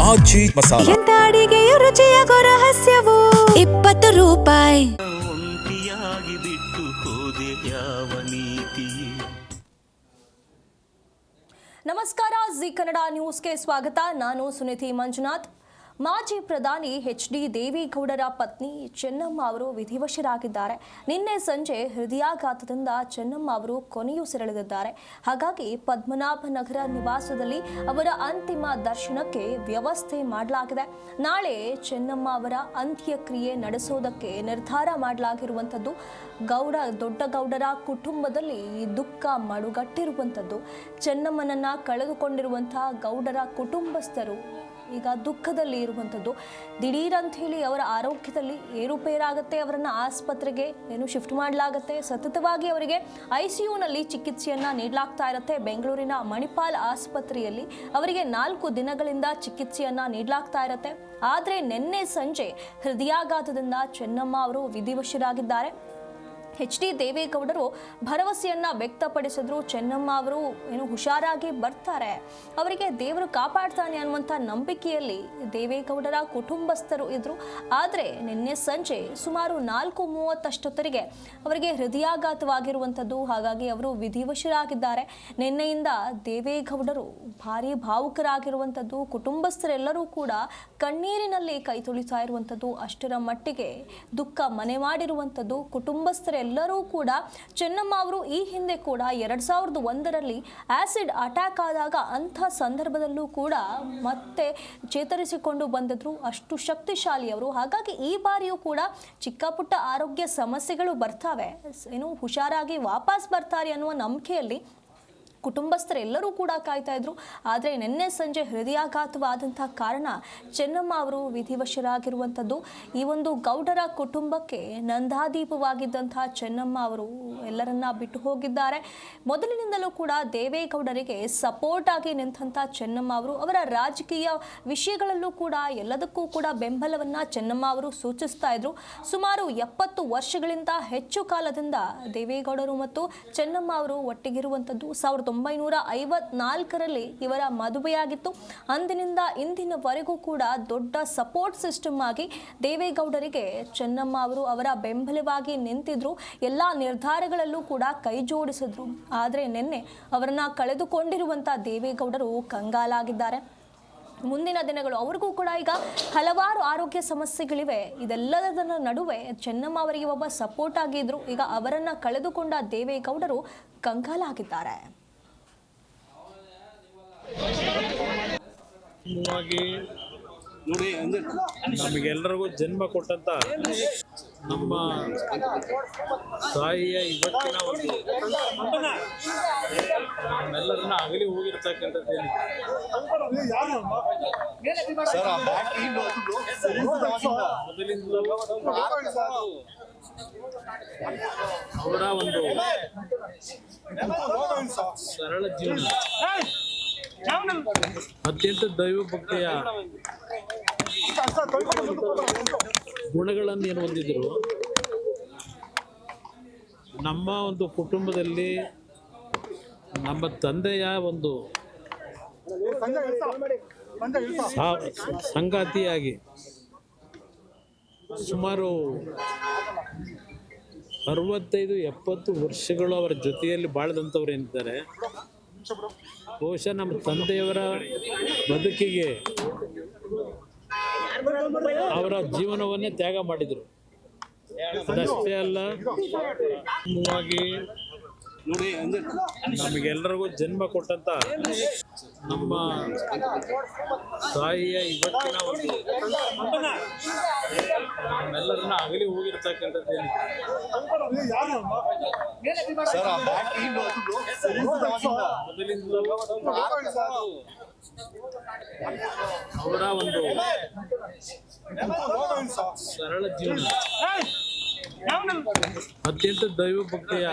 ಮಾಜಿ ಮಸಾಲ. ಎಂತ ಅಡಿಗೆಯ ರುಚಿಯಾಗೋ ರಹಸ್ಯವು 20 ರೂಪಾಯಿ. ಒಂಟಿಯಾಗಿ ಬಿಟ್ಟು ಹೋದೆ ಯಾವ ನೀತಿ. ನಮಸ್ಕಾರ, ಜಿ ಕನ್ನಡ ನ್ಯೂಸ್ಗೆ ಸ್ವಾಗತ. ನಾನು ಸುನಿಧಿ ಮಂಜುನಾಥ್. ಮಾಜಿ ಪ್ರಧಾನಿ ಎಚ್.ಡಿ. ದೇವೇಗೌಡರ ಪತ್ನಿ ಚೆನ್ನಮ್ಮ ಅವರು ವಿಧಿವಶರಾಗಿದ್ದಾರೆ. ನಿನ್ನೆ ಸಂಜೆ ಹೃದಯಾಘಾತದಿಂದ ಚೆನ್ನಮ್ಮ ಅವರು ಕೊನೆಯುಸಿರೆಳೆದಿದ್ದಾರೆ. ಹಾಗಾಗಿ ಪದ್ಮನಾಭನಗರ ನಿವಾಸದಲ್ಲಿ ಅವರ ಅಂತಿಮ ದರ್ಶನಕ್ಕೆ ವ್ಯವಸ್ಥೆ ಮಾಡಲಾಗಿದೆ. ನಾಳೆ ಚೆನ್ನಮ್ಮ ಅವರ ಅಂತ್ಯಕ್ರಿಯೆ ನಡೆಸೋದಕ್ಕೆ ನಿರ್ಧಾರ ಮಾಡಲಾಗಿರುವಂಥದ್ದು. ದೊಡ್ಡಗೌಡರ ಕುಟುಂಬದಲ್ಲಿ ದುಃಖ ಮಡುಗಟ್ಟಿರುವಂಥದ್ದು. ಚೆನ್ನಮ್ಮನನ್ನ ಕಳೆದುಕೊಂಡಿರುವಂತಹ ಗೌಡರ ಕುಟುಂಬಸ್ಥರು ಈಗ ದುಃಖದಲ್ಲಿ ಇರುವಂಥದ್ದು. ದಿಢೀರ್ ಅಂತ ಹೇಳಿ ಅವರ ಆರೋಗ್ಯದಲ್ಲಿ ಏರುಪೇರಾಗುತ್ತೆ. ಅವರನ್ನು ಆಸ್ಪತ್ರೆಗೆ ಶಿಫ್ಟ್ ಮಾಡಲಾಗುತ್ತೆ. ಸತತವಾಗಿ ಅವರಿಗೆ ICUನಲ್ಲಿ ಚಿಕಿತ್ಸೆಯನ್ನು ನೀಡಲಾಗ್ತಾ ಇರುತ್ತೆ. ಬೆಂಗಳೂರಿನ ಮಣಿಪಾಲ್ ಆಸ್ಪತ್ರೆಯಲ್ಲಿ ಅವರಿಗೆ 4 ದಿನಗಳಿಂದ ಚಿಕಿತ್ಸೆಯನ್ನು ನೀಡಲಾಗ್ತಾ ಇರುತ್ತೆ. ಆದರೆ ನಿನ್ನೆ ಸಂಜೆ ಹೃದಯಾಘಾತದಿಂದ ಚೆನ್ನಮ್ಮ ಅವರು ವಿಧಿವಶರಾಗಿದ್ದಾರೆ. ಎಚ್.ಡಿ. ದೇವೇಗೌಡರು ಭರವಸೆಯನ್ನ ವ್ಯಕ್ತಪಡಿಸಿದ್ರು. ಚೆನ್ನಮ್ಮ ಅವರು ಹುಷಾರಾಗಿ ಬರ್ತಾರೆ, ಅವರಿಗೆ ದೇವರು ಕಾಪಾಡ್ತಾನೆ ಅನ್ನುವಂಥ ನಂಬಿಕೆಯಲ್ಲಿ ದೇವೇಗೌಡರ ಕುಟುಂಬಸ್ಥರು ಇದ್ರು. ಆದರೆ ನಿನ್ನೆ ಸಂಜೆ ಸುಮಾರು 4:30 ಅಷ್ಟೊತ್ತರಿಗೆ ಅವರಿಗೆ ಹೃದಯಾಘಾತವಾಗಿರುವಂಥದ್ದು. ಹಾಗಾಗಿ ಅವರು ವಿಧಿವಶರಾಗಿದ್ದಾರೆ. ನಿನ್ನೆಯಿಂದ ದೇವೇಗೌಡರು ಭಾರಿ ಭಾವುಕರಾಗಿರುವಂಥದ್ದು. ಕುಟುಂಬಸ್ಥರೆಲ್ಲರೂ ಕೂಡ ಕಣ್ಣೀರಿನಲ್ಲಿ ಕೈ ತೊಳಿತಾ ಇರುವಂಥದ್ದು. ಅಷ್ಟರ ಮಟ್ಟಿಗೆ ದುಃಖ ಮನೆ ಮಾಡಿರುವಂಥದ್ದು. ಕುಟುಂಬಸ್ಥರೆಲ್ಲರೂ ಕೂಡ ಚೆನ್ನಮ್ಮ ಅವರು ಈ ಹಿಂದೆ ಕೂಡ 2001ರಲ್ಲಿ ಆಸಿಡ್ ಅಟ್ಯಾಕ್ ಆದಾಗ ಅಂಥ ಸಂದರ್ಭದಲ್ಲೂ ಕೂಡ ಮತ್ತೆ ಚೇತರಿಸಿಕೊಂಡು ಬಂದಿದ್ರು. ಅಷ್ಟು ಶಕ್ತಿಶಾಲಿ ಅವರು. ಹಾಗಾಗಿ ಈ ಬಾರಿಯೂ ಕೂಡ ಚಿಕ್ಕ ಪುಟ್ಟ ಆರೋಗ್ಯ ಸಮಸ್ಯೆಗಳು ಬರ್ತಾವೆ, ಹುಷಾರಾಗಿ ವಾಪಸ್ ಬರ್ತಾರೆ ಅನ್ನುವ ನಂಬಿಕೆಯಲ್ಲಿ ಕುಟುಂಬಸ್ಥರೆಲ್ಲರೂ ಕೂಡ ಕಾಯ್ತಾ ಇದ್ರು. ಆದರೆ ನಿನ್ನೆ ಸಂಜೆ ಹೃದಯಾಘಾತವಾದಂಥ ಕಾರಣ ಚೆನ್ನಮ್ಮ ಅವರು ವಿಧಿವಶರಾಗಿರುವಂಥದ್ದು. ಈ ಒಂದು ಗೌಡರ ಕುಟುಂಬಕ್ಕೆ ನಂದಾದೀಪವಾಗಿದ್ದಂತಹ ಚೆನ್ನಮ್ಮ ಅವರು ಎಲ್ಲರನ್ನ ಬಿಟ್ಟು ಹೋಗಿದ್ದಾರೆ. ಮೊದಲಿನಿಂದಲೂ ಕೂಡ ದೇವೇಗೌಡರಿಗೆ ಸಪೋರ್ಟ್ ಆಗಿ ನಿಂತಹ ಚೆನ್ನಮ್ಮ ಅವರು ಅವರ ರಾಜಕೀಯ ವಿಷಯಗಳಲ್ಲೂ ಕೂಡ ಎಲ್ಲದಕ್ಕೂ ಕೂಡ ಬೆಂಬಲವನ್ನ ಚೆನ್ನಮ್ಮ ಅವರು ಸೂಚಿಸ್ತಾ ಇದ್ರು. ಸುಮಾರು 70 ವರ್ಷಗಳಿಂದ ಹೆಚ್ಚು ಕಾಲದಿಂದ ದೇವೇಗೌಡರು ಮತ್ತು ಚೆನ್ನಮ್ಮ ಅವರು ಒಟ್ಟಿಗಿರುವಂಥದ್ದು. 1954ರಲ್ಲಿ ಇವರ ಮದುವೆಯಾಗಿತ್ತು. ಅಂದಿನಿಂದ ಇಂದಿನವರೆಗೂ ಕೂಡ ದೊಡ್ಡ ಸಪೋರ್ಟ್ ಸಿಸ್ಟಮ್ ಆಗಿ ದೇವೇಗೌಡರಿಗೆ ಚೆನ್ನಮ್ಮ ಅವರು ಅವರ ಬೆಂಬಲವಾಗಿ ನಿಂತಿದ್ರು. ಎಲ್ಲ ನಿರ್ಧಾರಗಳಲ್ಲೂ ಕೂಡ ಕೈ ಜೋಡಿಸಿದ್ರು. ಆದರೆ ನಿನ್ನೆ ಅವರನ್ನ ಕಳೆದುಕೊಂಡಿರುವಂಥ ದೇವೇಗೌಡರು ಕಂಗಾಲಾಗಿದ್ದಾರೆ. ಮುಂದಿನ ದಿನಗಳು ಅವ್ರಿಗೂ ಕೂಡ ಈಗ ಹಲವಾರು ಆರೋಗ್ಯ ಸಮಸ್ಯೆಗಳಿವೆ. ಇದೆಲ್ಲದರ ನಡುವೆ ಚೆನ್ನಮ್ಮ ಅವರಿಗೆ ಒಬ್ಬ ಸಪೋರ್ಟ್ ಆಗಿದ್ರು. ಈಗ ಅವರನ್ನ ಕಳೆದುಕೊಂಡ ದೇವೇಗೌಡರು ಕಂಗಾಲಾಗಿದ್ದಾರೆ. ನಮಗೆಲ್ಲರಿಗೂ ಜನ್ಮ ಕೊಟ್ಟಂತ ನಮ್ಮ ತಾಯಿಯ ಇವತ್ತಿನ ಒಂದು ನಮ್ಮೆಲ್ಲರನ್ನ ಅಗಲಿ ಹೋಗಿರ್ತಕ್ಕಂಥದ್ದು ಮೊದಲಿಂದಲೂ ಅವರ ಒಂದು ಸರಳ ಜೀವನ, ಅತ್ಯಂತ ದೈವ ಭಕ್ತಿಯ ಗುಣಗಳನ್ನು ಏನು ಹೊಂದಿದ್ರು. ನಮ್ಮ ಒಂದು ಕುಟುಂಬದಲ್ಲಿ ನಮ್ಮ ತಂದೆಯ ಒಂದು ಸಂಗಾತಿಯಾಗಿ ಸುಮಾರು 65-70 ವರ್ಷಗಳು ಅವರ ಜೊತೆಯಲ್ಲಿ ಬಾಳದಂಥವ್ರು ಏನಿದ್ದಾರೆ. ಬಹುಶಃ ನಮ್ಮ ತಂದೆಯವರ ಬದುಕಿಗೆ ಅವರ ಜೀವನವನ್ನೇ ತ್ಯಾಗ ಮಾಡಿದರು. ಅದಷ್ಟೇ ಅಲ್ಲ, ನಮಗೆಲ್ಲರಿಗೂ ಜನ್ಮ ಕೊಟ್ಟಂತ ನಮ್ಮ ತಾಯಿಯ ಇವತ್ತಿನ ಒಂದು ನಮ್ಮೆಲ್ಲರನ್ನ ಅಗಲಿ ಹೋಗಿರ್ತಕ್ಕಂಥದ್ದು ಮೊದಲಿಂದಲೂ ಅವರ ಒಂದು ಸರಳ ಜೀವನ, ಅತ್ಯಂತ ದೈವ ಭಕ್ತಿಯ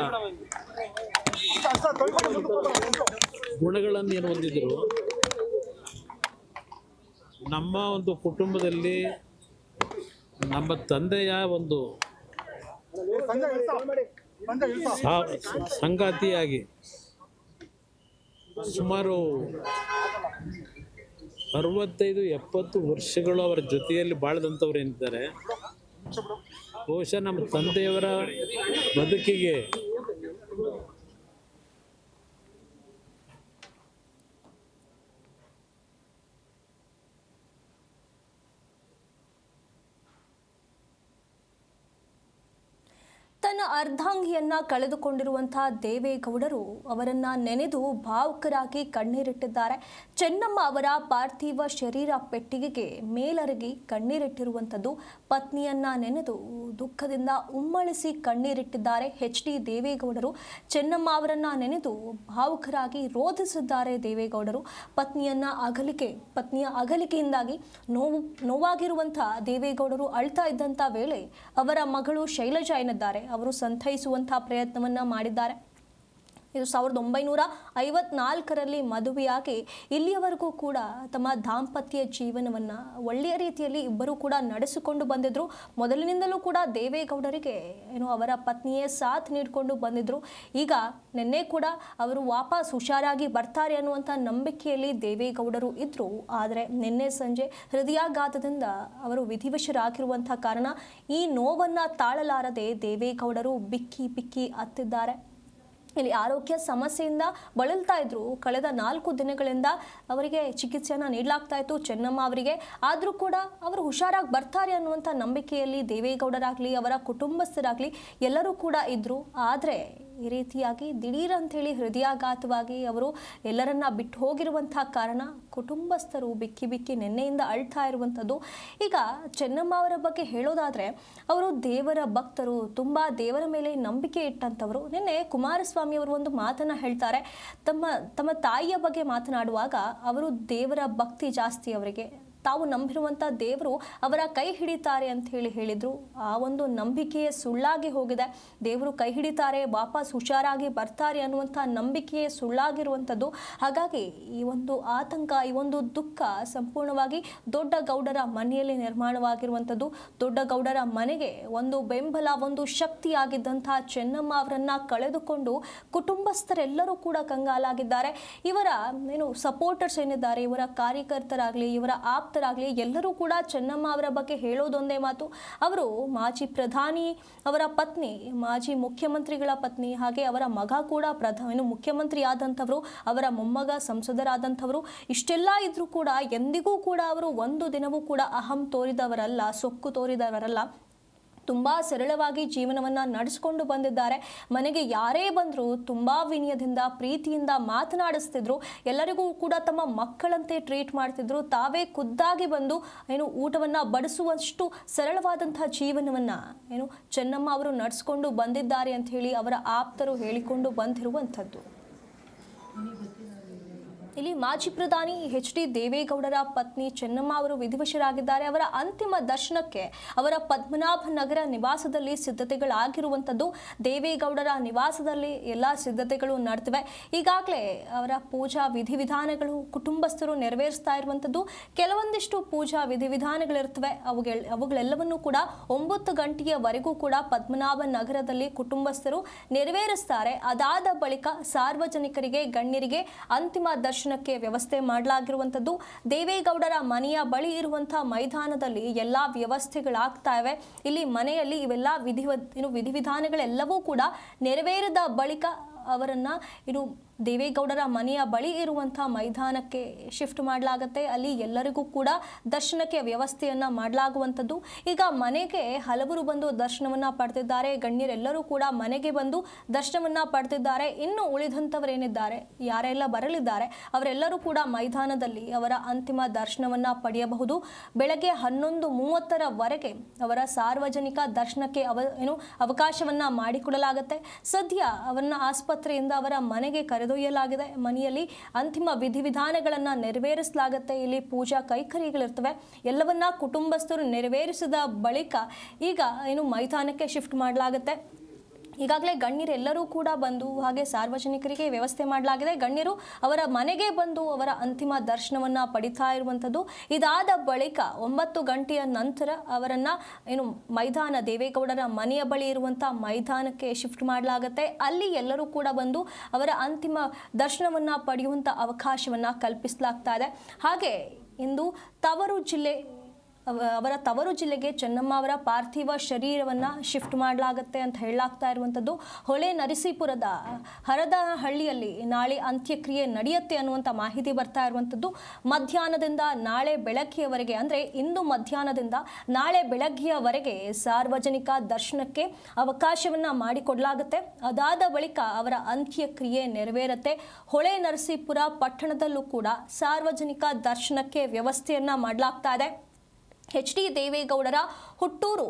ಗುಣಗಳನ್ನು ಏನು ಹೊಂದಿದ್ರು. ನಮ್ಮ ಒಂದು ಕುಟುಂಬದಲ್ಲಿ ನಮ್ಮ ತಂದೆಯ ಒಂದು ಸಂಗಾತಿಯಾಗಿ ಸುಮಾರು 65-70 ವರ್ಷಗಳು ಅವರ ಜೊತೆಯಲ್ಲಿ ಬಾಳ್ದಂಥವ್ರು ಏನಿದ್ದಾರೆ, ಬಹುಶಃ ನಮ್ಮ ತಂದೆಯವರ ಬದುಕಿಗೆ ತನ್ನ ಅರ್ಧಾಂಗಿಯನ್ನ ಕಳೆದುಕೊಂಡಿರುವಂತಹ ದೇವೇಗೌಡರು ಅವರನ್ನ ನೆನೆದು ಭಾವುಕರಾಗಿ ಕಣ್ಣೀರಿಟ್ಟಿದ್ದಾರೆ. ಚೆನ್ನಮ್ಮ ಅವರ ಪಾರ್ಥಿವ ಶರೀರ ಪೆಟ್ಟಿಗೆಗೆ ಮೇಲರಗಿ ಕಣ್ಣೀರಿಟ್ಟಿರುವಂಥದ್ದು, ಪತ್ನಿಯನ್ನ ನೆನೆದು ದುಃಖದಿಂದ ಉಮ್ಮಳಿಸಿ ಕಣ್ಣೀರಿಟ್ಟಿದ್ದಾರೆ HD ದೇವೇಗೌಡರು. ಚೆನ್ನಮ್ಮ ಅವರನ್ನ ನೆನೆದು ಭಾವುಕರಾಗಿ ರೋಧಿಸಿದ್ದಾರೆ ದೇವೇಗೌಡರು. ಪತ್ನಿಯ ಅಗಲಿಕೆಯಿಂದಾಗಿ ನೋವಾಗಿರುವಂತಹ ದೇವೇಗೌಡರು ಅಳ್ತಾ ಇದ್ದಂಥ ವೇಳೆ ಅವರ ಮಗಳು ಶೈಲಜಾ ಏನಿದ್ದಾರೆ ಅವರು ಸಂತೈಸುವಂತಹ ಪ್ರಯತ್ನವನ್ನ ಮಾಡಿದ್ದಾರೆ. ಇದು 1954ರಲ್ಲಿ ಮದುವೆಯಾಗಿ ಇಲ್ಲಿಯವರೆಗೂ ಕೂಡ ತಮ್ಮ ದಾಂಪತ್ಯ ಜೀವನವನ್ನು ಒಳ್ಳೆಯ ರೀತಿಯಲ್ಲಿ ಇಬ್ಬರು ಕೂಡ ನಡೆಸಿಕೊಂಡು ಬಂದಿದ್ರು. ಮೊದಲಿನಿಂದಲೂ ಕೂಡ ದೇವೇಗೌಡರಿಗೆ ಅವರ ಪತ್ನಿಯೇ ಸಾಥ್ ನೀಡಿಕೊಂಡು ಬಂದಿದ್ರು. ಈಗ ನಿನ್ನೆ ಕೂಡ ಅವರು ವಾಪಸ್ ಹುಷಾರಾಗಿ ಬರ್ತಾರೆ ಅನ್ನುವಂಥ ನಂಬಿಕೆಯಲ್ಲಿ ದೇವೇಗೌಡರು ಇದ್ದರು. ಆದರೆ ನಿನ್ನೆ ಸಂಜೆ ಹೃದಯಾಘಾತದಿಂದ ಅವರು ವಿಧಿವಶರಾಗಿರುವಂಥ ಕಾರಣ ಈ ನೋವನ್ನು ತಾಳಲಾರದೆ ದೇವೇಗೌಡರು ಬಿಕ್ಕಿ ಬಿಕ್ಕಿ ಅತ್ತಿದ್ದಾರೆ. ಇಲ್ಲಿ ಆರೋಗ್ಯ ಸಮಸ್ಯೆಯಿಂದ ಬಳಲ್ತಾ ಇದ್ರು. ಕಳೆದ 4 ದಿನಗಳಿಂದ ಅವರಿಗೆ ಚಿಕಿತ್ಸೆಯನ್ನು ನೀಡಲಾಗ್ತಾ ಇತ್ತು ಚೆನ್ನಮ್ಮ ಅವರಿಗೆ. ಆದರೂ ಕೂಡ ಅವರು ಹುಷಾರಾಗಿ ಬರ್ತಾರೆ ಅನ್ನುವಂಥ ನಂಬಿಕೆಯಲ್ಲಿ ದೇವೇಗೌಡರಾಗಲಿ ಅವರ ಕುಟುಂಬಸ್ಥರಾಗಲಿ ಎಲ್ಲರೂ ಕೂಡ ಇದ್ದರು. ಆದರೆ ಈ ರೀತಿಯಾಗಿ ದಿಢೀರ್ ಅಂಥೇಳಿ ಹೃದಯಾಘಾತವಾಗಿ ಅವರು ಎಲ್ಲರನ್ನ ಬಿಟ್ಟು ಹೋಗಿರುವಂಥ ಕಾರಣ ಕುಟುಂಬಸ್ಥರು ಬಿಕ್ಕಿ ಬಿಕ್ಕಿ ನಿನ್ನೆಯಿಂದ ಅಳ್ತಾ ಇರುವಂಥದ್ದು. ಈಗ ಚೆನ್ನಮ್ಮ ಅವರ ಬಗ್ಗೆ ಹೇಳೋದಾದರೆ ಅವರು ದೇವರ ಭಕ್ತರು, ತುಂಬ ದೇವರ ಮೇಲೆ ನಂಬಿಕೆ ಇಟ್ಟಂಥವರು. ನಿನ್ನೆ ಕುಮಾರಸ್ವಾಮಿ ಅವರು ಒಂದು ಮಾತನ್ನು ಹೇಳ್ತಾರೆ. ತಮ್ಮ ತಾಯಿಯ ಬಗ್ಗೆ ಮಾತನಾಡುವಾಗ ಅವರು ದೇವರ ಭಕ್ತಿ ಜಾಸ್ತಿ, ಅವರಿಗೆ ತಾವು ನಂಬಿರುವಂಥ ದೇವರು ಅವರ ಕೈ ಹಿಡಿತಾರೆ ಅಂತ ಹೇಳಿದರು. ಆ ಒಂದು ನಂಬಿಕೆಯೇ ಸುಳ್ಳಾಗಿ ಹೋಗಿದೆ. ದೇವರು ಕೈ ಹಿಡಿತಾರೆ, ವಾಪಸ್ ಹುಷಾರಾಗಿ ಬರ್ತಾರೆ ಅನ್ನುವಂಥ ನಂಬಿಕೆಯೇ ಸುಳ್ಳಾಗಿರುವಂಥದ್ದು. ಹಾಗಾಗಿ ಈ ಒಂದು ಆತಂಕ, ಈ ಒಂದು ದುಃಖ ಸಂಪೂರ್ಣವಾಗಿ ದೊಡ್ಡ ಗೌಡರ ಮನೆಯಲ್ಲಿ ನಿರ್ಮಾಣವಾಗಿರುವಂಥದ್ದು. ದೊಡ್ಡ ಗೌಡರ ಮನೆಗೆ ಒಂದು ಬೆಂಬಲ, ಒಂದು ಶಕ್ತಿಯಾಗಿದ್ದಂಥ ಚೆನ್ನಮ್ಮ ಅವರನ್ನು ಕಳೆದುಕೊಂಡು ಕುಟುಂಬಸ್ಥರೆಲ್ಲರೂ ಕೂಡ ಕಂಗಾಲಾಗಿದ್ದಾರೆ. ಇವರ ಸಪೋರ್ಟರ್ಸ್ ಏನಿದ್ದಾರೆ, ಇವರ ಕಾರ್ಯಕರ್ತರಾಗಲಿ, ಇವರ ಆಪ್ತರಾಗಲಿ ಎಲ್ಲರೂ ಕೂಡ ಚೆನ್ನಮ್ಮ ಅವರ ಬಗ್ಗೆ ಹೇಳೋದೊಂದೇ ಮಾತು. ಅವರು ಮಾಜಿ ಪ್ರಧಾನಿ ಅವರ ಪತ್ನಿ, ಮಾಜಿ ಮುಖ್ಯಮಂತ್ರಿಗಳ ಪತ್ನಿ, ಹಾಗೆ ಅವರ ಮಗ ಕೂಡ ಮುಖ್ಯಮಂತ್ರಿ ಆದಂಥವರು, ಅವರ ಮೊಮ್ಮಗ ಸಂಸದರಾದಂಥವರು. ಇಷ್ಟೆಲ್ಲ ಇದ್ರೂ ಕೂಡ ಎಂದಿಗೂ ಕೂಡ ಅವರು ಒಂದು ದಿನವೂ ಕೂಡ ಅಹಂ ತೋರಿದವರಲ್ಲ, ಸೊಕ್ಕು ತೋರಿದವರಲ್ಲ. ತುಂಬ ಸರಳವಾಗಿ ಜೀವನವನ್ನು ನಡೆಸ್ಕೊಂಡು ಬಂದಿದ್ದಾರೆ. ಮನೆಗೆ ಯಾರೇ ಬಂದರೂ ತುಂಬ ವಿನಯದಿಂದ, ಪ್ರೀತಿಯಿಂದ ಮಾತನಾಡಿಸ್ತಿದ್ರು. ಎಲ್ಲರಿಗೂ ಕೂಡ ತಮ್ಮ ಮಕ್ಕಳಂತೆ ಟ್ರೀಟ್ ಮಾಡ್ತಿದ್ರು. ತಾವೇ ಖುದ್ದಾಗಿ ಬಂದು ಊಟವನ್ನು ಬಡಿಸುವಷ್ಟು ಸರಳವಾದಂಥ ಜೀವನವನ್ನು ಚೆನ್ನಮ್ಮ ಅವರು ನಡೆಸ್ಕೊಂಡು ಬಂದಿದ್ದಾರೆ ಅಂತ ಹೇಳಿ ಅವರ ಆಪ್ತರು ಹೇಳಿಕೊಂಡು ಬಂದಿರುವಂಥದ್ದು. ಇಲ್ಲಿ ಮಾಜಿ ಪ್ರಧಾನಿ HD ದೇವೇಗೌಡರ ಪತ್ನಿ ಚೆನ್ನಮ್ಮ ಅವರು ವಿಧಿವಶರಾಗಿದ್ದಾರೆ. ಅವರ ಅಂತಿಮ ದರ್ಶನಕ್ಕೆ ಅವರ ಪದ್ಮನಾಭ ನಗರ ನಿವಾಸದಲ್ಲಿ ಸಿದ್ಧತೆಗಳಾಗಿರುವಂಥದ್ದು. ದೇವೇಗೌಡರ ನಿವಾಸದಲ್ಲಿ ಎಲ್ಲ ಸಿದ್ಧತೆಗಳು ನಡೆದಿವೆ. ಈಗಾಗಲೇ ಅವರ ಪೂಜಾ ವಿಧಿವಿಧಾನಗಳು ಕುಟುಂಬಸ್ಥರು ನೆರವೇರಿಸ್ತಾ ಇರುವಂಥದ್ದು. ಕೆಲವೊಂದಿಷ್ಟು ಪೂಜಾ ವಿಧಿವಿಧಾನಗಳಿರ್ತವೆ. ಅವುಗಳೆಲ್ಲವನ್ನೂ ಕೂಡ 9 ಗಂಟೆಯವರೆಗೂ ಕೂಡ ಪದ್ಮನಾಭ ನಗರದಲ್ಲಿ ಕುಟುಂಬಸ್ಥರು ನೆರವೇರಿಸ್ತಾರೆ. ಅದಾದ ಬಳಿಕ ಸಾರ್ವಜನಿಕರಿಗೆ, ಗಣ್ಯರಿಗೆ ಅಂತಿಮ ದರ್ಶನಕ್ಕೆ ವ್ಯವಸ್ಥೆ ಮಾಡಲಾಗಿರುವಂಥದ್ದು. ದೇವೇಗೌಡರ ಮನೆಯ ಬಳಿ ಇರುವಂತಹ ಮೈದಾನದಲ್ಲಿ ಎಲ್ಲ ವ್ಯವಸ್ಥೆಗಳಾಗ್ತಾ ಇವೆ. ಇಲ್ಲಿ ಮನೆಯಲ್ಲಿ ಇವೆಲ್ಲ ವಿಧಿವಿಧಾನಗಳೆಲ್ಲವೂ ಕೂಡ ನೆರವೇರಿದ ಬಳಿಕ ಅವರನ್ನು ದೇವೇಗೌಡರ ಮನೆಯ ಬಳಿ ಇರುವಂಥ ಮೈದಾನಕ್ಕೆ ಶಿಫ್ಟ್ ಮಾಡಲಾಗುತ್ತೆ. ಅಲ್ಲಿ ಎಲ್ಲರಿಗೂ ಕೂಡ ದರ್ಶನಕ್ಕೆ ವ್ಯವಸ್ಥೆಯನ್ನು ಮಾಡಲಾಗುವಂಥದ್ದು. ಈಗ ಮನೆಗೆ ಹಲವರು ಬಂದು ದರ್ಶನವನ್ನು ಪಡೆದಿದ್ದಾರೆ. ಗಣ್ಯರೆಲ್ಲರೂ ಕೂಡ ಮನೆಗೆ ಬಂದು ದರ್ಶನವನ್ನು ಪಡೆದಿದ್ದಾರೆ. ಇನ್ನು ಉಳಿದಂಥವರೇನಿದ್ದಾರೆ, ಯಾರೆಲ್ಲ ಬರಲಿದ್ದಾರೆ ಅವರೆಲ್ಲರೂ ಕೂಡ ಮೈದಾನದಲ್ಲಿ ಅವರ ಅಂತಿಮ ದರ್ಶನವನ್ನು ಪಡೆಯಬಹುದು. ಬೆಳಗ್ಗೆ 11:30ರವರೆಗೆ ಅವರ ಸಾರ್ವಜನಿಕ ದರ್ಶನಕ್ಕೆ ಅವಕಾಶವನ್ನು ಮಾಡಿಕೊಡಲಾಗುತ್ತೆ. ಸದ್ಯ ಅವರನ್ನ ಆಸ್ಪತ್ರೆಯಿಂದ ಅವರ ಮನೆಗೆ ಕರೆದೊಯ್ಯಲಾಗಿದೆ. ಮನೆಯಲ್ಲಿ ಅಂತಿಮ ವಿಧಿವಿಧಾನಗಳನ್ನು ನೆರವೇರಿಸಲಾಗುತ್ತೆ. ಇಲ್ಲಿ ಪೂಜಾ ಕೈಕರ್ಯಗಳಿರ್ತವೆ. ಎಲ್ಲವನ್ನ ಕುಟುಂಬಸ್ಥರು ನೆರವೇರಿಸಿದ ಬಳಿಕ ಈಗ ಮೈದಾನಕ್ಕೆ ಶಿಫ್ಟ್ ಮಾಡಲಾಗುತ್ತೆ. ಈಗಾಗಲೇ ಗಣ್ಯರೆಲ್ಲರೂ ಕೂಡ ಬಂದು, ಹಾಗೆ ಸಾರ್ವಜನಿಕರಿಗೆ ವ್ಯವಸ್ಥೆ ಮಾಡಲಾಗಿದೆ. ಗಣ್ಯರು ಅವರ ಮನೆಗೆ ಬಂದು ಅವರ ಅಂತಿಮ ದರ್ಶನವನ್ನು ಪಡಿತಾ ಇರುವಂಥದ್ದು. ಇದಾದ ಬಳಿಕ 9 ಗಂಟೆಯ ನಂತರ ಅವರನ್ನು ಮೈದಾನ, ದೇವೇಗೌಡರ ಮನೆಯ ಬಳಿ ಇರುವಂಥ ಮೈದಾನಕ್ಕೆ ಶಿಫ್ಟ್ ಮಾಡಲಾಗುತ್ತೆ. ಅಲ್ಲಿ ಎಲ್ಲರೂ ಕೂಡ ಬಂದು ಅವರ ಅಂತಿಮ ದರ್ಶನವನ್ನು ಪಡೆಯುವಂಥ ಅವಕಾಶವನ್ನು ಕಲ್ಪಿಸಲಾಗ್ತಾ ಇದೆ. ಹಾಗೆ ಇಂದು ತವರು ಜಿಲ್ಲೆ ಅವರ ತವರು ಜಿಲ್ಲೆಗೆ ಚೆನ್ನಮ್ಮ ಅವರ ಪಾರ್ಥಿವ ಶರೀರವನ್ನು ಶಿಫ್ಟ್ ಮಾಡಲಾಗುತ್ತೆ ಅಂತ ಹೇಳಲಾಗ್ತಾ ಇರುವಂಥದ್ದು. ಹೊಳೆ ನರಸೀಪುರದ ಹರದಹಳ್ಳಿಯಲ್ಲಿ ನಾಳೆ ಅಂತ್ಯಕ್ರಿಯೆ ನಡೆಯುತ್ತೆ ಅನ್ನುವಂಥ ಮಾಹಿತಿ ಬರ್ತಾ ಇರುವಂಥದ್ದು. ಮಧ್ಯಾಹ್ನದಿಂದ ನಾಳೆ ಬೆಳಗ್ಗೆಯವರೆಗೆ, ಅಂದರೆ ಇಂದು ಮಧ್ಯಾಹ್ನದಿಂದ ನಾಳೆ ಬೆಳಗ್ಗೆಯವರೆಗೆ ಸಾರ್ವಜನಿಕ ದರ್ಶನಕ್ಕೆ ಅವಕಾಶವನ್ನು ಮಾಡಿಕೊಡಲಾಗುತ್ತೆ. ಅದಾದ ಬಳಿಕ ಅವರ ಅಂತ್ಯಕ್ರಿಯೆ ನೆರವೇರುತ್ತೆ. ಹೊಳೆ ನರಸೀಪುರ ಪಟ್ಟಣದಲ್ಲೂ ಕೂಡ ಸಾರ್ವಜನಿಕ ದರ್ಶನಕ್ಕೆ ವ್ಯವಸ್ಥೆಯನ್ನು ಮಾಡಲಾಗ್ತಾ ಇದೆ. ಎಚ್.ಡಿ. ದೇವೇಗೌಡರ ಹುಟ್ಟೂರು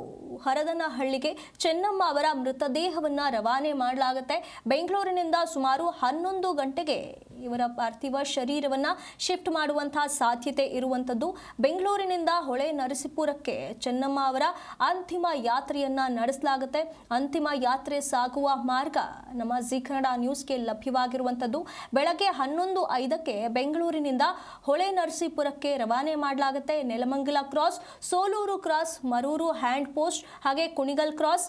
ಹರದನಹಳ್ಳಿಗೆ ಚೆನ್ನಮ್ಮ ಅವರ ಮೃತದೇಹವನ್ನು ರವಾನೆ ಮಾಡಲಾಗುತ್ತೆ. ಬೆಂಗಳೂರಿನಿಂದ ಸುಮಾರು 11 ಗಂಟೆಗೆ ಇವರ ಪಾರ್ಥಿವ ಶರೀರವನ್ನು ಶಿಫ್ಟ್ ಮಾಡುವಂತಹ ಸಾಧ್ಯತೆ ಇರುವಂಥದ್ದು. ಬೆಂಗಳೂರಿನಿಂದ ಹೊಳೆ ನರಸೀಪುರಕ್ಕೆ ಚೆನ್ನಮ್ಮ ಅವರ ಅಂತಿಮ ಯಾತ್ರೆಯನ್ನು ನಡೆಸಲಾಗುತ್ತೆ. ಅಂತಿಮ ಯಾತ್ರೆ ಸಾಗುವ ಮಾರ್ಗ ನಮ್ಮ ಜಿ ಕನ್ನಡ ನ್ಯೂಸ್ಗೆ ಲಭ್ಯವಾಗಿರುವಂಥದ್ದು. ಬೆಳಗ್ಗೆ 11:05ಕ್ಕೆ ಬೆಂಗಳೂರಿನಿಂದ ಹೊಳೆ ನರಸೀಪುರಕ್ಕೆ ರವಾನೆ ಮಾಡಲಾಗುತ್ತೆ. Nelamangala cross, Soluru cross, Maruru hand post, ಹಾಗೆ Kunigal cross,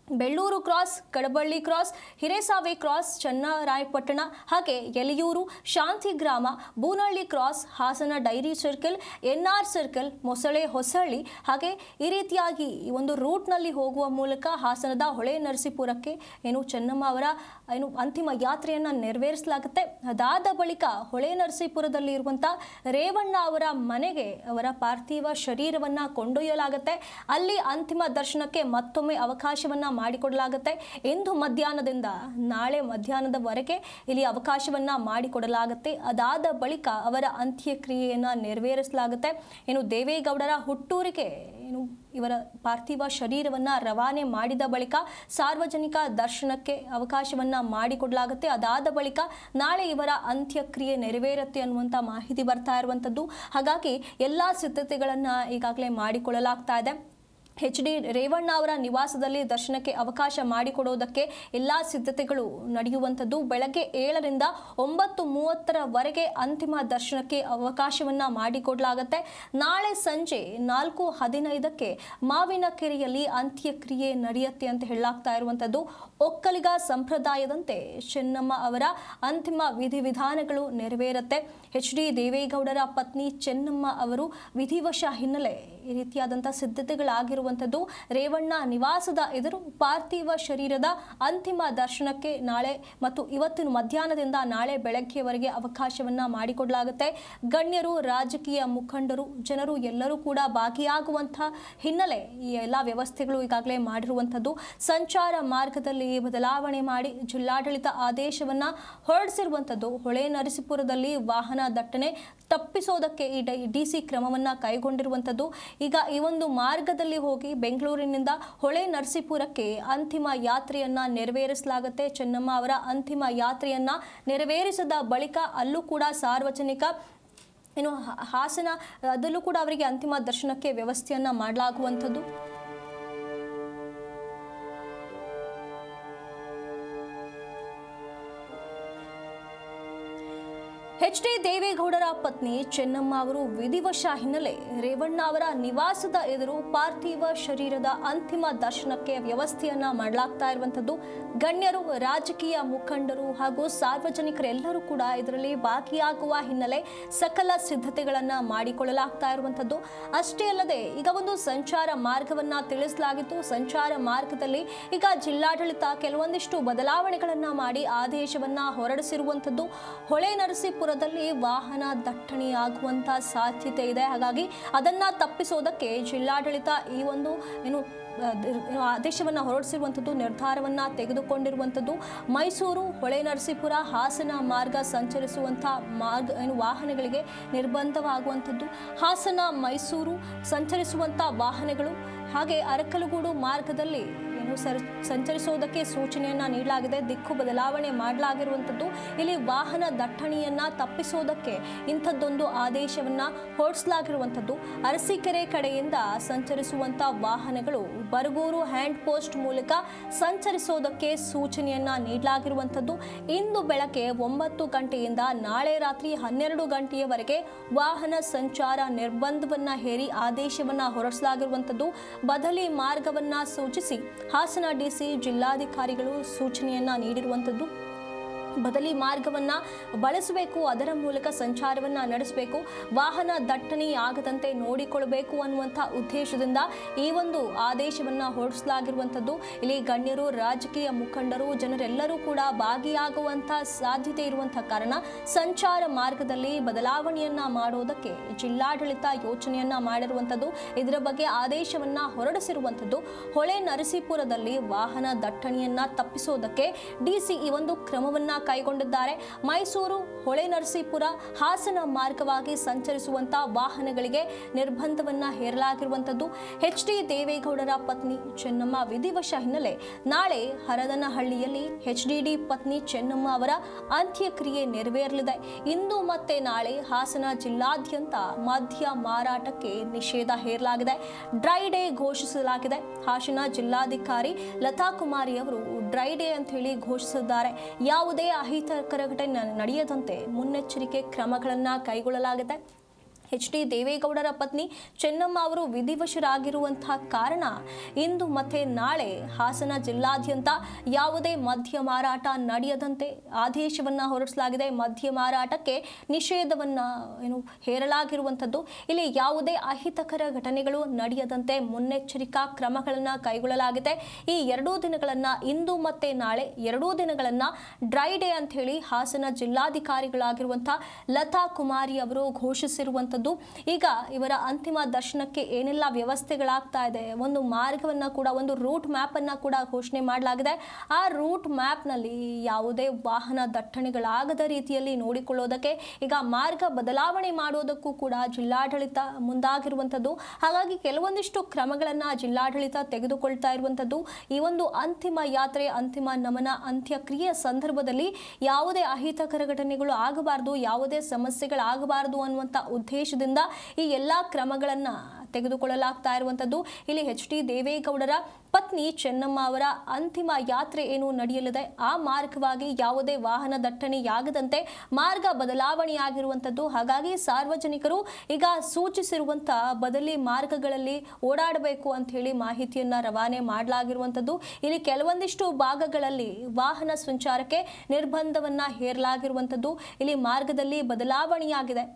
Belluru cross, Kadaballi cross, Hiresave cross, Channarayapatna, ಹಾಗೆ Yaliyuru, Shantigrama, Boonahalli cross, Hassan dairy circle, NR circle, Mosale Hosahalli, ಹಾಗೆ ಈ ರೀತಿಯಾಗಿ ಈ ಒಂದು ರೂಟ್ನಲ್ಲಿ ಹೋಗುವ ಮೂಲಕ ಹಾಸನದ ಹೊಳೆ ನರಸೀಪುರಕ್ಕೆ ಚೆನ್ನಮ್ಮ ಅವರ ಅಂತಿಮ ಯಾತ್ರೆಯನ್ನು ನೆರವೇರಿಸಲಾಗುತ್ತೆ. ಅದಾದ ಬಳಿಕ ಹೊಳೆ ನರಸೀಪುರದಲ್ಲಿ ಇರುವಂಥ ರೇವಣ್ಣ ಅವರ ಮನೆಗೆ ಅವರ ಪಾರ್ಥಿವ ಶರೀರವನ್ನು ಕೊಂಡೊಯ್ಯಲಾಗುತ್ತೆ. ಅಲ್ಲಿ ಅಂತಿಮ ದರ್ಶನಕ್ಕೆ ಮತ್ತೊಮ್ಮೆ ಅವಕಾಶವನ್ನು ಮಾಡಿಕೊಡಲಾಗುತ್ತೆ. ಇಂದು ಮಧ್ಯಾಹ್ನದಿಂದ ನಾಳೆ ಮಧ್ಯಾಹ್ನದವರೆಗೆ ಇಲ್ಲಿ ಅವಕಾಶವನ್ನು ಮಾಡಿಕೊಡಲಾಗುತ್ತೆ. ಅದಾದ ಬಳಿಕ ಅವರ ಅಂತ್ಯಕ್ರಿಯೆಯನ್ನು ನೆರವೇರಿಸಲಾಗುತ್ತೆ. ದೇವೇಗೌಡರ ಹುಟ್ಟೂರಿಗೆ ಇವರ ಪಾರ್ಥಿವ ಶರೀರವನ್ನು ರವಾನೆ ಮಾಡಿದ ಬಳಿಕ ಸಾರ್ವಜನಿಕ ದರ್ಶನಕ್ಕೆ ಅವಕಾಶವನ್ನು ಮಾಡಿಕೊಡಲಾಗುತ್ತೆ. ಅದಾದ ಬಳಿಕ ನಾಳೆ ಇವರ ಅಂತ್ಯಕ್ರಿಯೆ ನೆರವೇರುತ್ತೆ ಅನ್ನುವಂಥ ಮಾಹಿತಿ ಬರ್ತಾ ಇರುವಂಥದ್ದು. ಹಾಗಾಗಿ ಎಲ್ಲ ಸಿದ್ಧತೆಗಳನ್ನು ಈಗಾಗಲೇ ಮಾಡಿಕೊಳ್ಳಲಾಗ್ತಾ ಇದೆ. ಎಚ್.ಡಿ. ರೇವಣ್ಣ ಅವರ ನಿವಾಸದಲ್ಲಿ ದರ್ಶನಕ್ಕೆ ಅವಕಾಶ ಮಾಡಿಕೊಡೋದಕ್ಕೆ ಎಲ್ಲ ಸಿದ್ಧತೆಗಳು ನಡೆಯುವಂಥದ್ದು. ಬೆಳಗ್ಗೆ 7ರಿಂದ 9:30ರವರೆಗೆ ಅಂತಿಮ ದರ್ಶನಕ್ಕೆ ಅವಕಾಶವನ್ನು ಮಾಡಿಕೊಡಲಾಗುತ್ತೆ. ನಾಳೆ ಸಂಜೆ 4:15ಕ್ಕೆ ಮಾವಿನಕೆರೆಯಲ್ಲಿ ಅಂತ್ಯಕ್ರಿಯೆ ನಡೆಯುತ್ತೆ ಅಂತ ಹೇಳಲಾಗ್ತಾ ಇರುವಂಥದ್ದು. ಒಕ್ಕಲಿಗ ಸಂಪ್ರದಾಯದಂತೆ ಚೆನ್ನಮ್ಮ ಅವರ ಅಂತಿಮ ವಿಧಿವಿಧಾನಗಳು ನೆರವೇರುತ್ತೆ. ಎಚ್.ಡಿ. ದೇವೇಗೌಡರ ಪತ್ನಿ ಚೆನ್ನಮ್ಮ ಅವರು ವಿಧಿವಶ ಹಿನ್ನೆಲೆ ಈ ರೀತಿಯಾದಂಥ ಸಿದ್ಧತೆಗಳಾಗಿರುವಂಥದ್ದು. ರೇವಣ್ಣ ನಿವಾಸದ ಎದುರು ಪಾರ್ಥಿವ ಶರೀರದ ಅಂತಿಮ ದರ್ಶನಕ್ಕೆ ನಾಳೆ ಮತ್ತು ಇವತ್ತಿನ ಮಧ್ಯಾಹ್ನದಿಂದ ನಾಳೆ ಬೆಳಗ್ಗೆಯವರೆಗೆ ಅವಕಾಶವನ್ನು ಮಾಡಿಕೊಡಲಾಗುತ್ತೆ. ಗಣ್ಯರು, ರಾಜಕೀಯ ಮುಖಂಡರು, ಜನರು ಎಲ್ಲರೂ ಕೂಡ ಭಾಗಿಯಾಗುವಂಥ ಹಿನ್ನೆಲೆ ಈ ಎಲ್ಲ ವ್ಯವಸ್ಥೆಗಳು ಈಗಾಗಲೇ ಮಾಡಿರುವಂಥದ್ದು. ಸಂಚಾರ ಮಾರ್ಗದಲ್ಲಿ ಬದಲಾವಣೆ ಮಾಡಿ ಜಿಲ್ಲಾಡಳಿತ ಆದೇಶವನ್ನು ಹೊರಡಿಸಿರುವಂಥದ್ದು. ಹೊಳೆ ನರಸೀಪುರದಲ್ಲಿ ವಾಹನ ದಟ್ಟಣೆ ತಪ್ಪಿಸೋದಕ್ಕೆ ಈ DC ಕ್ರಮವನ್ನು ಕೈಗೊಂಡಿರುವಂಥದ್ದು. ಈಗ ಈ ಒಂದು ಮಾರ್ಗದಲ್ಲಿ ಹೋಗಿ ಬೆಂಗಳೂರಿನಿಂದ ಹೊಳೆ ನರಸೀಪುರಕ್ಕೆ ಅಂತಿಮ ಯಾತ್ರೆಯನ್ನು ನೆರವೇರಿಸಲಾಗುತ್ತೆ. ಚೆನ್ನಮ್ಮ ಅವರ ಅಂತಿಮ ಯಾತ್ರೆಯನ್ನು ನೆರವೇರಿಸಿದ ಬಳಿಕ ಅಲ್ಲೂ ಕೂಡ ಸಾರ್ವಜನಿಕ ಹಾಸನ ಅದಲ್ಲೂ ಕೂಡ ಅವರಿಗೆ ಅಂತಿಮ ದರ್ಶನಕ್ಕೆ ವ್ಯವಸ್ಥೆಯನ್ನು ಮಾಡಲಾಗುವಂಥದ್ದು. ಎಚ್.ಡಿ. ದೇವೇಗೌಡರ ಪತ್ನಿ ಚೆನ್ನಮ್ಮ ಅವರು ವಿಧಿವಶ ಹಿನ್ನೆಲೆ ರೇವಣ್ಣ ಅವರ ನಿವಾಸದ ಎದುರು ಪಾರ್ಥಿವ ಶರೀರದ ಅಂತಿಮ ದರ್ಶನಕ್ಕೆ ವ್ಯವಸ್ಥೆಯನ್ನ ಮಾಡಲಾಗ್ತಾ ಇರುವಂಥದ್ದು. ಗಣ್ಯರು, ರಾಜಕೀಯ ಮುಖಂಡರು ಹಾಗೂ ಸಾರ್ವಜನಿಕರೆಲ್ಲರೂ ಕೂಡ ಇದರಲ್ಲಿ ಭಾಗಿಯಾಗುವ ಹಿನ್ನೆಲೆ ಸಕಲ ಸಿದ್ಧತೆಗಳನ್ನು ಮಾಡಿಕೊಳ್ಳಲಾಗ್ತಾ ಇರುವಂಥದ್ದು. ಅಷ್ಟೇ ಅಲ್ಲದೆ ಈಗ ಒಂದು ಸಂಚಾರ ಮಾರ್ಗವನ್ನು ತಿಳಿಸಲಾಗಿತ್ತು. ಸಂಚಾರ ಮಾರ್ಗದಲ್ಲಿ ಈಗ ಜಿಲ್ಲಾಡಳಿತ ಕೆಲವೊಂದಿಷ್ಟು ಬದಲಾವಣೆಗಳನ್ನು ಮಾಡಿ ಆದೇಶವನ್ನು ಹೊರಡಿಸಿರುವಂಥದ್ದು. ಹೊಳೆ ನರಸೀಪುರ ವಾಹನ ದಟ್ಟಣೆಯಾಗುವಂತ ಸಾಧ್ಯತೆ ಇದೆ. ಹಾಗಾಗಿ ಅದನ್ನ ತಪ್ಪಿಸೋದಕ್ಕೆ ಜಿಲ್ಲಾಡಳಿತ ಈ ಒಂದು ಆದೇಶವನ್ನು ಹೊರಡಿಸಿರುವಂಥದ್ದು, ನಿರ್ಧಾರವನ್ನು ತೆಗೆದುಕೊಂಡಿರುವಂಥದ್ದು. ಮೈಸೂರು, ಹೊಳೆ ನರಸೀಪುರ, ಹಾಸನ ಮಾರ್ಗ ಸಂಚರಿಸುವಂಥ ವಾಹನಗಳಿಗೆ ನಿರ್ಬಂಧವಾಗುವಂಥದ್ದು. ಹಾಸನ, ಮೈಸೂರು ಸಂಚರಿಸುವಂಥ ವಾಹನಗಳು ಹಾಗೆ ಅರಕಲಗೂಡು ಮಾರ್ಗದಲ್ಲಿ ಸಂಚರಿಸೋದಕ್ಕೆ ಸೂಚನೆಯನ್ನು ನೀಡಲಾಗಿದೆ. ದಿಕ್ಕು ಬದಲಾವಣೆ ಮಾಡಲಾಗಿರುವಂಥದ್ದು. ಇಲ್ಲಿ ವಾಹನ ದಟ್ಟಣೆಯನ್ನು ತಪ್ಪಿಸೋದಕ್ಕೆ ಇಂಥದ್ದೊಂದು ಆದೇಶವನ್ನು ಹೊರಡಿಸಲಾಗಿರುವಂಥದ್ದು. ಅರಸೀಕೆರೆ ಕಡೆಯಿಂದ ಸಂಚರಿಸುವಂಥ ವಾಹನಗಳು ಬರಗೂರು ಹ್ಯಾಂಡ್ ಪೋಸ್ಟ್ ಮೂಲಕ ಸಂಚರಿಸೋದಕ್ಕೆ ಸೂಚನೆಯನ್ನು ನೀಡಲಾಗಿರುವಂಥದ್ದು. ಇಂದು ಬೆಳಗ್ಗೆ 9 ಗಂಟೆಯಿಂದ ನಾಳೆ ರಾತ್ರಿ 12 ಗಂಟೆಯವರೆಗೆ ವಾಹನ ಸಂಚಾರ ನಿರ್ಬಂಧವನ್ನು ಹೇರಿ ಆದೇಶವನ್ನು ಹೊರಡಿಸಲಾಗಿರುವಂಥದ್ದು. ಬದಲಿ ಮಾರ್ಗವನ್ನು ಸೂಚಿಸಿ ಹಾಸನ DC ಜಿಲ್ಲಾಧಿಕಾರಿಗಳು ಸೂಚನೆಯನ್ನು ನೀಡಿರುವಂಥದ್ದು. ಬದಲಿ ಮಾರ್ಗವನ್ನು ಬಳಸಬೇಕು, ಅದರ ಮೂಲಕ ಸಂಚಾರವನ್ನು ನಡೆಸಬೇಕು, ವಾಹನ ದಟ್ಟಣೆ ಆಗದಂತೆ ನೋಡಿಕೊಳ್ಳಬೇಕು ಅನ್ನುವಂಥ ಉದ್ದೇಶದಿಂದ ಈ ಒಂದು ಆದೇಶವನ್ನು ಹೊರಡಿಸಲಾಗಿರುವಂಥದ್ದು. ಇಲ್ಲಿ ಗಣ್ಯರು, ರಾಜಕೀಯ ಮುಖಂಡರು, ಜನರೆಲ್ಲರೂ ಕೂಡ ಭಾಗಿಯಾಗುವಂಥ ಸಾಧ್ಯತೆ ಇರುವಂಥ ಕಾರಣ ಸಂಚಾರ ಮಾರ್ಗದಲ್ಲಿ ಬದಲಾವಣೆಯನ್ನ ಮಾಡೋದಕ್ಕೆ ಜಿಲ್ಲಾಡಳಿತ ಯೋಚನೆಯನ್ನ ಮಾಡಿರುವಂಥದ್ದು. ಇದರ ಬಗ್ಗೆ ಆದೇಶವನ್ನ ಹೊರಡಿಸಿರುವಂಥದ್ದು. ಹೊಳೆ ನರಸೀಪುರದಲ್ಲಿ ವಾಹನ ದಟ್ಟಣೆಯನ್ನ ತಪ್ಪಿಸೋದಕ್ಕೆ ಡಿಸಿ ಈ ಒಂದು ಕ್ರಮವನ್ನ ಕೈಗೊಂಡಿದ್ದಾರೆ. ಮೈಸೂರು, ಹೊಳೆ ನರಸೀಪುರ, ಹಾಸನ ಮಾರ್ಗವಾಗಿ ಸಂಚರಿಸುವಂತ ವಾಹನಗಳಿಗೆ ನಿರ್ಬಂಧವನ್ನ ಹೇರಲಾಗಿರುವಂಥದ್ದು. ಎಚ್.ಡಿ. ದೇವೇಗೌಡರ ಪತ್ನಿ ಚೆನ್ನಮ್ಮ ವಿಧಿವಶ ಹಿನ್ನೆಲೆ ನಾಳೆ ಹರದನಹಳ್ಳಿಯಲ್ಲಿ ಎಚ್.ಡಿ.ಡಿ ಪತ್ನಿ ಚೆನ್ನಮ್ಮ ಅವರ ಅಂತ್ಯಕ್ರಿಯೆ ನೆರವೇರಲಿದೆ. ಇಂದು ಮತ್ತೆ ನಾಳೆ ಹಾಸನ ಜಿಲ್ಲಾದ್ಯಂತ ಮದ್ಯ ಮಾರಾಟಕ್ಕೆ ನಿಷೇಧ ಹೇರಲಾಗಿದೆ. ಡ್ರೈ ಡೇ ಘೋಷಿಸಲಾಗಿದೆ. ಹಾಸನ ಜಿಲ್ಲಾಧಿಕಾರಿ ಲತಾ ಕುಮಾರಿ ಅವರು ಡ್ರೈ ಡೇ ಅಂತ ಹೇಳಿ ಘೋಷಿಸಿದ್ದಾರೆ. ಯಾವುದೇ ಅಹಿತಕರ ಘಟನೆ ನಡೆಯದಂತೆ ಮುನ್ನೆಚ್ಚರಿಕೆ ಕ್ರಮಗಳನ್ನು ಕೈಗೊಳ್ಳಲಾಗಿದೆ. ಎಚ್.ಡಿ. ದೇವೇಗೌಡರ ಪತ್ನಿ ಚೆನ್ನಮ್ಮ ಅವರು ವಿಧಿವಶರಾಗಿರುವಂತಹ ಕಾರಣ ಇಂದು ಮತ್ತೆ ನಾಳೆ ಹಾಸನ ಜಿಲ್ಲಾದ್ಯಂತ ಯಾವುದೇ ಮದ್ಯ ಮಾರಾಟ ನಡೆಯದಂತೆ ಆದೇಶವನ್ನು ಹೊರಡಿಸಲಾಗಿದೆ. ಮದ್ಯ ಮಾರಾಟಕ್ಕೆ ನಿಷೇಧವನ್ನು ಹೇರಲಾಗಿರುವಂಥದ್ದು. ಇಲ್ಲಿ ಯಾವುದೇ ಅಹಿತಕರ ಘಟನೆಗಳು ನಡೆಯದಂತೆ ಮುನ್ನೆಚ್ಚರಿಕಾ ಕ್ರಮಗಳನ್ನು ಕೈಗೊಳ್ಳಲಾಗಿದೆ. ಈ 2 ದಿನಗಳನ್ನು, ಇಂದು ಮತ್ತೆ ನಾಳೆ 2 ದಿನಗಳನ್ನು ಡ್ರೈ ಡೇ ಅಂತ ಹೇಳಿ ಹಾಸನ ಜಿಲ್ಲಾಧಿಕಾರಿಗಳಾಗಿರುವಂಥ ಲತಾ ಕುಮಾರಿ ಅವರು ಘೋಷಿಸಿರುವಂಥದ್ದು. ಈಗ ಇವರ ಅಂತಿಮ ದರ್ಶನಕ್ಕೆ ಏನೆಲ್ಲ ವ್ಯವಸ್ಥೆಗಳಾಗ್ತಾ ಇದೆ, ಒಂದು ಮಾರ್ಗವನ್ನು ಕೂಡ, ಒಂದು ರೂಟ್ ಮ್ಯಾಪ್ ಅನ್ನ ಕೂಡ ಘೋಷಣೆ ಮಾಡಲಾಗಿದೆ. ಆ ರೂಟ್ ಮ್ಯಾಪ್ ನಲ್ಲಿ ಯಾವುದೇ ವಾಹನ ದಟ್ಟಣೆಗಳಾಗದ ರೀತಿಯಲ್ಲಿ ನೋಡಿಕೊಳ್ಳೋದಕ್ಕೆ ಈಗ ಮಾರ್ಗ ಬದಲಾವಣೆ ಮಾಡೋದಕ್ಕೂ ಕೂಡ ಜಿಲ್ಲಾಡಳಿತ ಮುಂದಾಗಿರುವಂಥದ್ದು. ಹಾಗಾಗಿ ಕೆಲವೊಂದಿಷ್ಟು ಕ್ರಮಗಳನ್ನ ಜಿಲ್ಲಾಡಳಿತ ತೆಗೆದುಕೊಳ್ತಾ ಇರುವಂಥದ್ದು. ಈ ಒಂದು ಅಂತಿಮ ಯಾತ್ರೆ, ಅಂತಿಮ ನಮನ, ಅಂತ್ಯಕ್ರಿಯೆ ಸಂದರ್ಭದಲ್ಲಿ ಯಾವುದೇ ಅಹಿತಕರ ಘಟನೆಗಳು ಆಗಬಾರದು, ಯಾವುದೇ ಸಮಸ್ಯೆಗಳಾಗಬಾರದು ಅನ್ನುವಂಥ ಉದ್ದೇಶದಿಂದ ಈ ಎಲ್ಲಾ ಕ್ರಮಗಳನ್ನ ತೆಗೆದುಕೊಳ್ಳಲಾಗ್ತಾ ಇರುವಂಥದ್ದು. ಇಲ್ಲಿ ಎಚ್.ಡಿ. ದೇವೇಗೌಡರ ಪತ್ನಿ ಚೆನ್ನಮ್ಮ ಅವರ ಅಂತಿಮ ಯಾತ್ರೆ ಏನು ನಡೆಯಲಿದೆ, ಆ ಮಾರ್ಗವಾಗಿ ಯಾವುದೇ ವಾಹನ ದಟ್ಟಣೆಯಾಗದಂತೆ ಮಾರ್ಗ ಬದಲಾವಣೆಯಾಗಿರುವಂಥದ್ದು. ಹಾಗಾಗಿ ಸಾರ್ವಜನಿಕರು ಈಗ ಸೂಚಿಸಿರುವಂಥ ಬದಲಿ ಮಾರ್ಗಗಳಲ್ಲಿ ಓಡಾಡಬೇಕು ಅಂತ ಹೇಳಿ ಮಾಹಿತಿಯನ್ನ ರವಾನೆ ಮಾಡಲಾಗಿರುವಂಥದ್ದು. ಇಲ್ಲಿ ಕೆಲವೊಂದಿಷ್ಟು ಭಾಗಗಳಲ್ಲಿ ವಾಹನ ಸಂಚಾರಕ್ಕೆ ನಿರ್ಬಂಧವನ್ನ ಹೇರಲಾಗಿರುವಂಥದ್ದು. ಇಲ್ಲಿ ಮಾರ್ಗದಲ್ಲಿ ಬದಲಾವಣೆಯಾಗಿದೆ.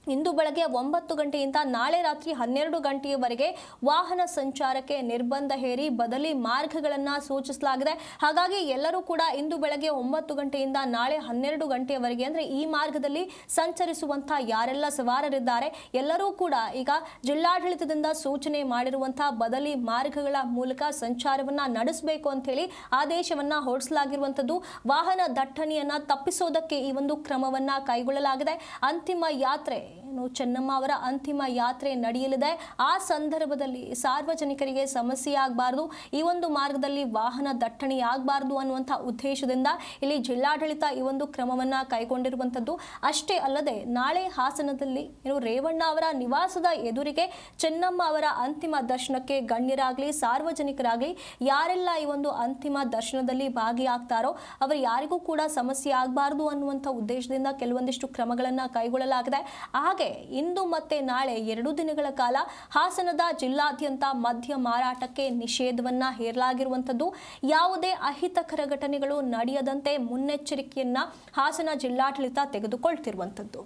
ಇಂದು ಬೆಳಗ್ಗೆ 9 ಗಂಟೆಯಿಂದ ನಾಳೆ ರಾತ್ರಿ 12 ಗಂಟೆಯವರೆಗೆ ವಾಹನ ಸಂಚಾರಕ್ಕೆ ನಿರ್ಬಂಧ ಹೇರಿ ಬದಲಿ ಮಾರ್ಗಗಳನ್ನು ಸೂಚಿಸಲಾಗಿದೆ. ಹಾಗಾಗಿ ಎಲ್ಲರೂ ಕೂಡ ಇಂದು ಬೆಳಗ್ಗೆ 9 ಗಂಟೆಯಿಂದ ನಾಳೆ 12 ಗಂಟೆಯವರೆಗೆ ಅಂದರೆ ಈ ಮಾರ್ಗದಲ್ಲಿ ಸಂಚರಿಸುವಂಥ ಯಾರೆಲ್ಲ ಸವಾರರಿದ್ದಾರೆ ಎಲ್ಲರೂ ಕೂಡ ಈಗ ಜಿಲ್ಲಾಡಳಿತದಿಂದ ಸೂಚನೆ ಮಾಡಿರುವಂತಹ ಬದಲಿ ಮಾರ್ಗಗಳ ಮೂಲಕ ಸಂಚಾರವನ್ನ ನಡೆಸಬೇಕು ಅಂತ ಹೇಳಿ ಆದೇಶವನ್ನ ಹೊರಡಿಸಲಾಗಿರುವಂಥದ್ದು. ವಾಹನ ದಟ್ಟಣೆಯನ್ನ ತಪ್ಪಿಸೋದಕ್ಕೆ ಈ ಒಂದು ಕ್ರಮವನ್ನ ಕೈಗೊಳ್ಳಲಾಗಿದೆ. ಅಂತಿಮ ಯಾತ್ರೆ ಚೆನ್ನಮ್ಮ ಅವರ ಅಂತಿಮ ಯಾತ್ರೆ ನಡೆಯಲಿದೆ. ಆ ಸಂದರ್ಭದಲ್ಲಿ ಸಾರ್ವಜನಿಕರಿಗೆ ಸಮಸ್ಯೆ ಆಗಬಾರ್ದು, ಈ ಒಂದು ಮಾರ್ಗದಲ್ಲಿ ವಾಹನ ದಟ್ಟಣೆ ಆಗಬಾರ್ದು ಅನ್ನುವಂಥ ಉದ್ದೇಶದಿಂದ ಇಲ್ಲಿ ಜಿಲ್ಲಾಡಳಿತ ಈ ಒಂದು ಕ್ರಮವನ್ನ ಕೈಗೊಂಡಿರುವಂಥದ್ದು. ಅಷ್ಟೇ ಅಲ್ಲದೆ ನಾಳೆ ಹಾಸನದಲ್ಲಿ ರೇವಣ್ಣ ಅವರ ನಿವಾಸದ ಎದುರಿಗೆ ಚೆನ್ನಮ್ಮ ಅವರ ಅಂತಿಮ ದರ್ಶನಕ್ಕೆ ಗಣ್ಯರಾಗಲಿ, ಸಾರ್ವಜನಿಕರಾಗಲಿ ಯಾರೆಲ್ಲ ಈ ಒಂದು ಅಂತಿಮ ದರ್ಶನದಲ್ಲಿ ಭಾಗಿಯಾಗ್ತಾರೋ ಅವರು ಯಾರಿಗೂ ಕೂಡ ಸಮಸ್ಯೆ ಆಗಬಾರ್ದು ಅನ್ನುವಂಥ ಉದ್ದೇಶದಿಂದ ಕೆಲವೊಂದಿಷ್ಟು ಕ್ರಮಗಳನ್ನು ಕೈಗೊಳ್ಳಲಾಗಿದೆ. ಹಾಗೆ ಇಂದು ಮತ್ತೆ ನಾಳೆ 2 ದಿನಗಳ ಕಾಲ ಹಾಸನದ ಜಿಲ್ಲಾದ್ಯಂತ ಮದ್ಯ ಮಾರಾಟಕ್ಕೆ ನಿಷೇಧವನ್ನ ಹೇರಲಾಗಿರುವಂಥದ್ದು. ಯಾವುದೇ ಅಹಿತಕರ ಘಟನೆಗಳು ನಡೆಯದಂತೆ ಮುನ್ನೆಚ್ಚರಿಕೆಯನ್ನ ಹಾಸನ ಜಿಲ್ಲಾಡಳಿತ ತೆಗೆದುಕೊಳ್ತಿರುವಂಥದ್ದು.